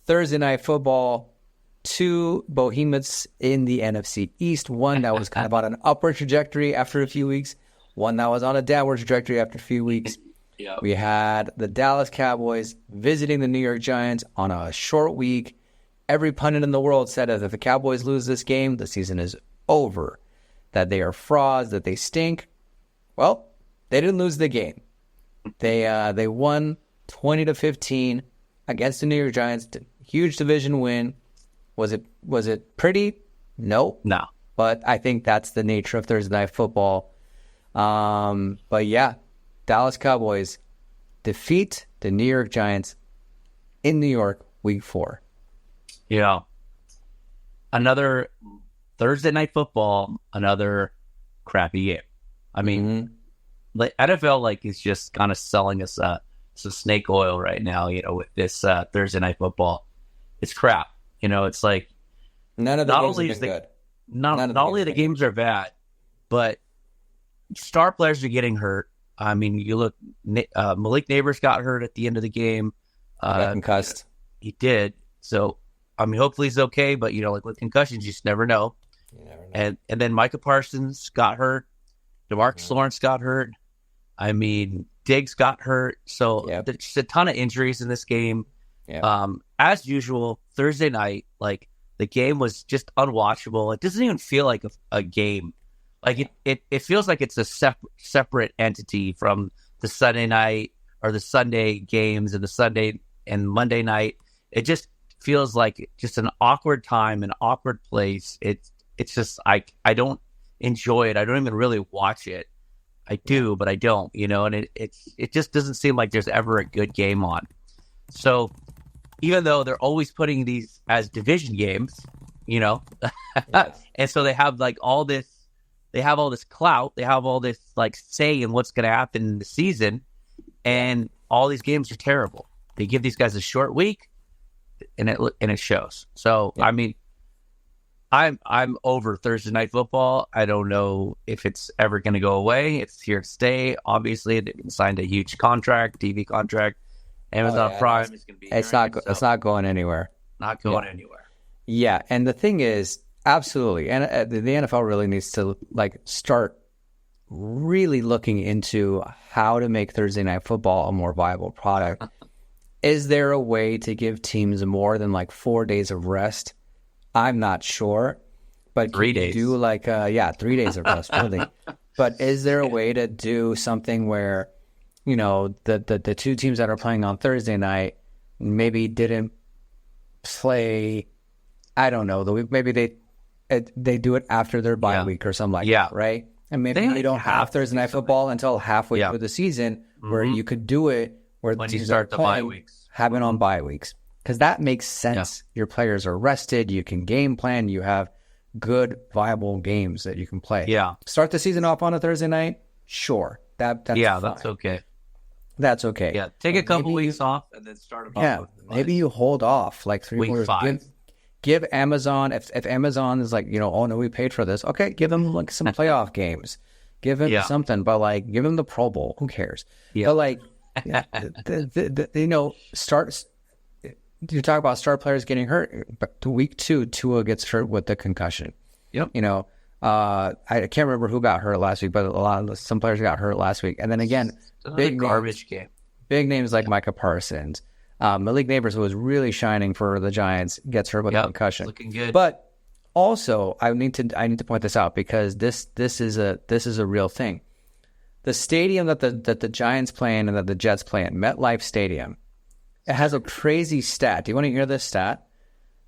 Thursday Night Football, two behemoths in the NFC East. One that was kind of on an upward trajectory after a few weeks. One that was on a downward trajectory after a few weeks. Yep. We had the Dallas Cowboys visiting the New York Giants on a short week. Every pundit in the world said that if the Cowboys lose this game, the season is over. That they are frauds, that they stink. Well, they didn't lose the game. They won 20-15 against the New York Giants. Huge division win. Was it pretty? No. But I think that's the nature of Thursday Night Football. But yeah, Dallas Cowboys defeat the New York Giants in New York, Week 4. Yeah. Another Thursday Night Football, another crappy game. I mean, the NFL is just kind of selling us some snake oil right now, with this Thursday Night Football. It's crap. It's like none of the games have been good. Not only the games are bad, but star players are getting hurt. I mean, you look, Malik Neighbors got hurt at the end of the game. Got concussed. He did. So, I mean, hopefully he's okay, but, with concussions, you just never know. You never know. And then Micah Parsons got hurt. DeMarcus Lawrence got hurt. I mean, Diggs got hurt. So, there's just a ton of injuries in this game. Yep. As usual, Thursday night, the game was just unwatchable. It doesn't even feel like a game. It feels like it's a separate entity from the Sunday night or the Sunday games and the Sunday and Monday night. It just feels like just an awkward time, an awkward place. It's just I don't enjoy it. I don't even really watch it. I do, but I don't. And it just doesn't seem like there's ever a good game on. So even though they're always putting these as division games, Yes. and so they have all this. They have all this clout. They have all this say in what's going to happen in the season, and all these games are terrible. They give these guys a short week, and it shows. So I mean, I'm over Thursday Night Football. I don't know if it's ever going to go away. It's here to stay. Obviously, they signed a huge contract, TV contract. Amazon Prime is going to be. It's not going anywhere. Not going anywhere. Yeah, and the thing is. Absolutely. And the NFL really needs to start really looking into how to make Thursday Night Football a more viable product. Is there a way to give teams more than 4 days of rest? I'm not sure. But 3 days. Do 3 days of rest, really. But is there a way to do something where, the two teams that are playing on Thursday night maybe didn't play, I don't know, maybe they do it after their bye week or something that, right? And maybe they don't have Thursday Night Football until halfway through the season, where you could do it where when you start the bye weeks, have it on bye weeks, because that makes sense. Your players are rested. You can game plan. You have good, viable games that you can play. Yeah, start the season off on a Thursday night. Sure, that's fine. That's okay. That's okay. Yeah, take a couple weeks off and then start them off. Maybe you hold off 3 week quarters. 5. Give Amazon, if Amazon is oh no, we paid for this. Okay, give them some playoff games. Give them something, but give them the Pro Bowl. Who cares? Yeah. But start. You talk about star players getting hurt, but week 2, Tua gets hurt with the concussion. Yep. I can't remember who got hurt last week, but some players got hurt last week. And then again, big garbage game. Big names like Micah Parsons. Malik Neighbors was really shining for the Giants, gets hurt with a concussion. Looking good. But also, I need to point this out because this is a real thing. The stadium that the Giants play in and that the Jets play in, MetLife Stadium, it has a crazy stat. Do you want to hear this stat?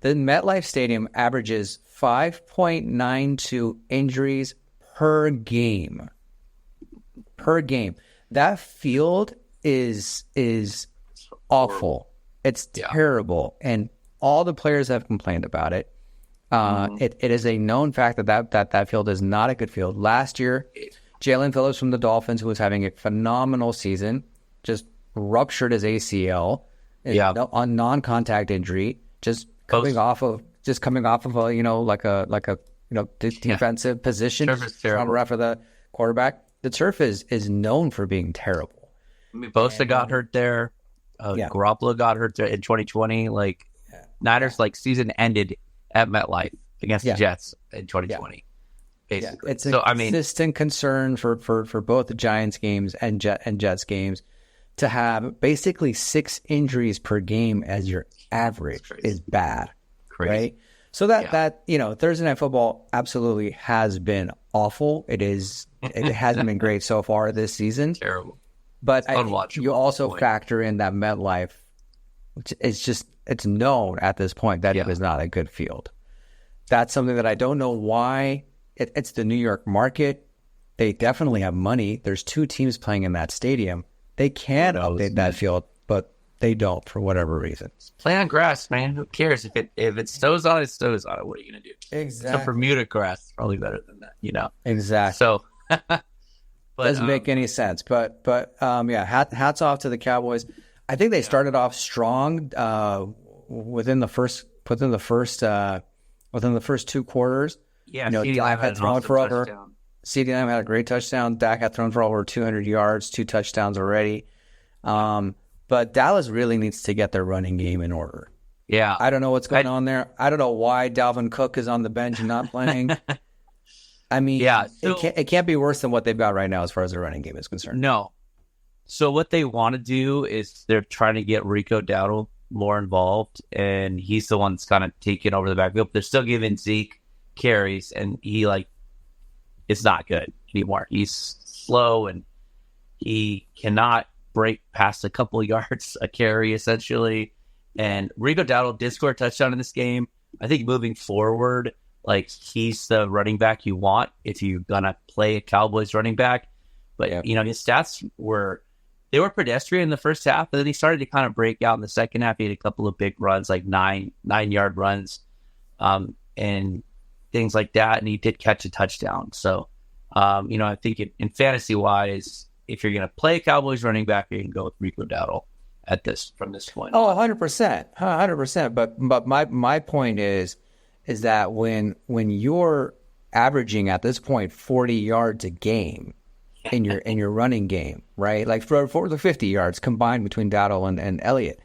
The MetLife Stadium averages 5.92 injuries per game. Per game. That field is awful. It's terrible, and all the players have complained about it. It is a known fact that field is not a good field. Last year, Jalen Phillips from the Dolphins, who was having a phenomenal season, just ruptured his ACL on non-contact injury, just coming off of a defensive position for the quarterback. The turf is known for being terrible. I mean, Bosa got hurt there. Garoppolo got hurt there in 2020. Niners like season ended at MetLife against the Jets in 2020. Basically, it's a consistent concern for both the Giants games and Jets games to have basically 6 injuries per game as your average is bad, right? So that Thursday Night Football absolutely has been awful. It hasn't been great so far this season. Terrible. But you also factor in that MetLife, which is it's known at this point that it is not a good field. That's something that I don't know why. It's the New York market. They definitely have money. There's 2 teams playing in that stadium. They can update that field, but they don't for whatever reason. Play on grass, man. Who cares? If it snows on it, snows on it. What are you going to do? Exactly. Some Bermuda grass is probably better than that, Exactly. So, doesn't make any sense. But hats off to the Cowboys. I think they started off strong within the first 2 quarters. Yeah, CeeDee Lamb had thrown for over. CeeDee Lamb had a great touchdown. Dak had thrown for over 200 yards, 2 touchdowns already. But Dallas really needs to get their running game in order. Yeah, I don't know what's going on there. I don't know why Dalvin Cook is on the bench and not playing. I mean, it can't be worse than what they've got right now as far as the running game is concerned. No. So what they want to do is they're trying to get Rico Dowdle more involved, and he's the one that's kind of taking over the backfield. They're still giving Zeke carries, and he it's not good anymore. He's slow, and he cannot break past a couple yards a carry, essentially. And Rico Dowdle did score a touchdown in this game. I think moving forward, he's the running back you want if you're gonna play a Cowboys running back. But his stats were pedestrian in the first half, but then he started to kind of break out in the second half. He had a couple of big runs, like 9-yard runs, and things like that. And he did catch a touchdown. So, I think in fantasy wise, if you're going to play a Cowboys running back, you can go with Rico Dowdle from this point. Oh, 100%. But my point is that when you're averaging at this point 40 yards a game in your running game, right? Like for the 50 yards combined between Dowdle and Elliott,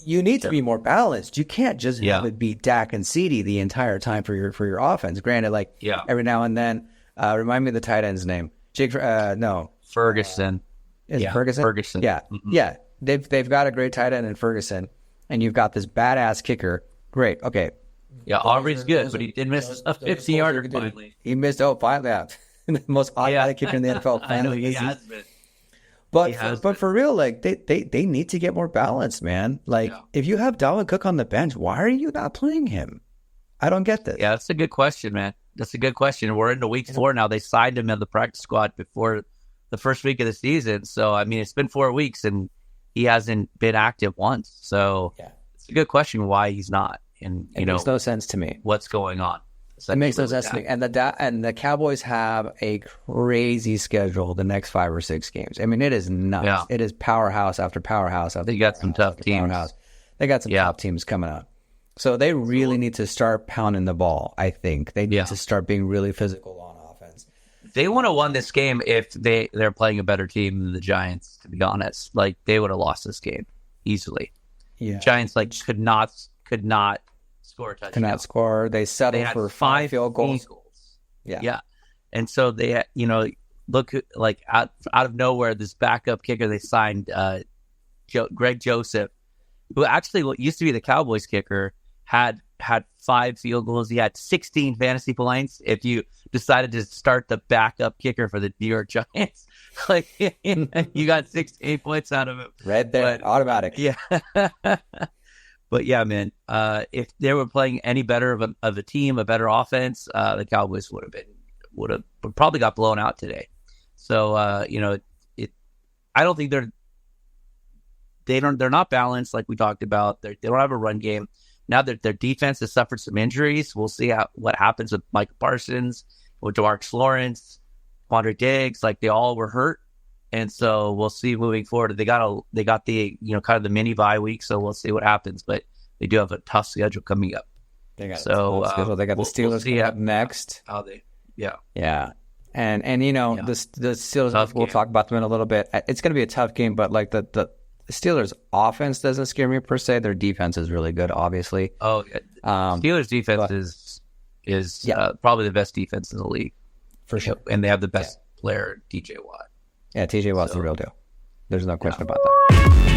you need to be more balanced. You can't just have it be Dak and CeeDee the entire time for your offense. Granted, every now and then, remind me of the tight end's name. Ferguson. Is it Ferguson? Ferguson. Yeah. Mm-hmm. Yeah. They've got a great tight end in Ferguson, and you've got this badass kicker. Great. Okay. Yeah, Aubrey's good, but he did miss a 50-yarder finally. He missed finally. Yeah. The most automatic kicker in the NFL. I know he has been. But for real, they need to get more balanced, man. If you have Dalvin Cook on the bench, why are you not playing him? I don't get this. Yeah, that's a good question, man. That's a good question. We're into week 4 now. They signed him in the practice squad before the first week of the season. So, I mean, it's been 4 weeks, and he hasn't been active once. So, it's a good question why he's not. And it makes no sense to me. What's going on? It makes no sense to me. And the Cowboys have a crazy schedule the next 5 or 6 games. I mean, it is nuts. Yeah. It is powerhouse after powerhouse after They got some tough teams. They got some top teams coming up. So they really need to start pounding the ball, I think. They need to start being really physical on offense. They would have won this game if they're playing a better team than the Giants, to be honest. They would have lost this game easily. Yeah. Giants could not score a touchdown. Could not score. They settled for 5 field goals. Yeah. And so they, look out of nowhere, this backup kicker they signed, Greg Joseph, who actually used to be the Cowboys kicker, had 5 field goals. He had 16 fantasy points if you decided to start the backup kicker for the New York Giants. You got 16 points out of him. Right there, automatic. Yeah. But yeah, man, if they were playing any better of a team, a better offense, the Cowboys would have probably got blown out today. So, I don't think they're not balanced like we talked about. They don't have a run game. Now that their defense has suffered some injuries, we'll see what happens with Micah Parsons, with DeMarcus Lawrence, Quandre Diggs. They all were hurt, and so we'll see moving forward. They got the kind of the mini bye week, so we'll see what happens. But they do have a tough schedule coming up. They got the Steelers coming up next. How they, yeah. And the Steelers, we'll talk about them in a little bit. It's going to be a tough game, but the The Steelers' offense doesn't scare me per se. Their defense is really good, obviously. Oh, yeah. Steelers defense is probably the best defense in the league for sure, and they have the best player, TJ Watt. Yeah, TJ Watt's the real deal. There's no question about that.